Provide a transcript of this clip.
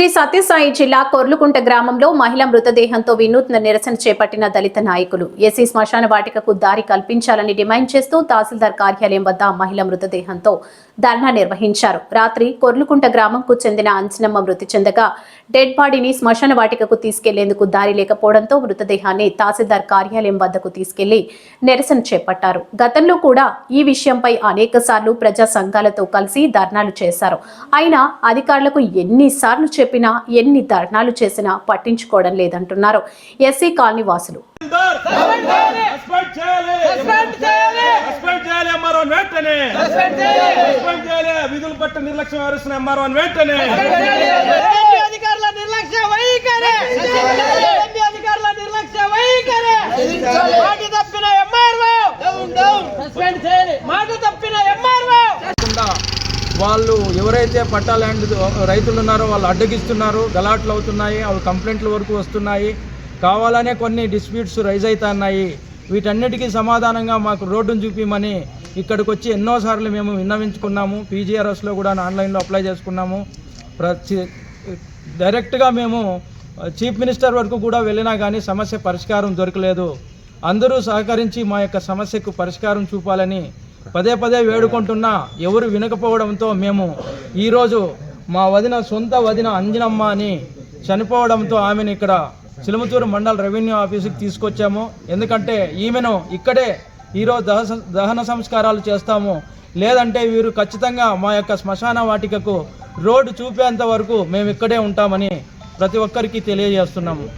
శ్రీ సత్యసాయి జిల్లా కొర్లుకుంట గ్రామంలో మహిళ మృతదేహంతో వినూత్న నిరసన చేపట్టిన దళిత నాయకులు ఎస్సీ శ్మశాన వాటికకు దారి కల్పించాలని డిమాండ్ చేస్తూ తహసీల్దార్ కార్యాలయం వద్ద మహిళ మృతదేహంతో ధర్నా నిర్వహించారు. రాత్రి కొర్లుకుంట గ్రామంకు చెందిన అంచనమ్మ మృతి చెందగా డెడ్ బాడీని శ్మశాన వాటికకు తీసుకెళ్లేందుకు దారి లేకపోవడంతో మృతదేహాన్ని తహసీల్దార్ కార్యాలయం వద్దకు తీసుకెళ్లి నిరసన చేపట్టారు. గతంలో కూడా ఈ విషయంపై అనేకసార్లు ప్రజా సంఘాలతో కలిసి ధర్నాలు చేశారు. అయినా అధికారులకు ఎన్నిసార్లు చెప్పినా ఎన్ని ధర్నాలు చేసినా పట్టించుకోవడం లేదంటున్నారు ఎస్సీ కాలనీ వాసులు. విధులు పట్ల నిర్లక్ష్యం వహిస్తున్న ఎంఆర్ఓని వెంటనే వాళ్ళు ఎవరైతే పట్టా ల్యాండ్ రైతులు ఉన్నారో వాళ్ళు అడ్డగిస్తున్నారు, గలాట్లు అవుతున్నాయి, అవి కంప్లైంట్ల వరకు వస్తున్నాయి, కావాలనే కొన్ని డిస్ప్యూట్స్ రైజ్ అవుతున్నాయి. వీటన్నిటికీ సమాధానంగా మాకు రోడ్డును చూపించమని ఇక్కడికి వచ్చి ఎన్నోసార్లు మేము విన్నవించుకున్నాము. పీజీఆర్ఎస్లో కూడా ఆన్లైన్లో అప్లై చేసుకున్నాము. డైరెక్ట్గా మేము చీఫ్ మినిస్టర్ వరకు కూడా వెళ్ళినా కానీ సమస్య పరిష్కారం దొరకలేదు. అందరూ సహకరించి మా యొక్క సమస్యకు పరిష్కారం చూపాలని పదే పదే వేడుకుంటున్నా ఎవరు వినకపోవడంతో మేము ఈరోజు మా సొంత వదిన అంజనమ్మ అని చనిపోవడంతో ఆమెను ఇక్కడ చిలుముతూరు మండల రెవెన్యూ ఆఫీసుకి తీసుకొచ్చాము. ఎందుకంటే ఈమెను ఇక్కడే ఈరోజు దహన సంస్కారాలు చేస్తాము, లేదంటే వీరు ఖచ్చితంగా మా యొక్క శ్మశాన వాటికకు రోడ్డు చూపేంత వరకు మేము ఇక్కడే ఉంటామని ప్రతి ఒక్కరికి తెలియజేస్తున్నాము.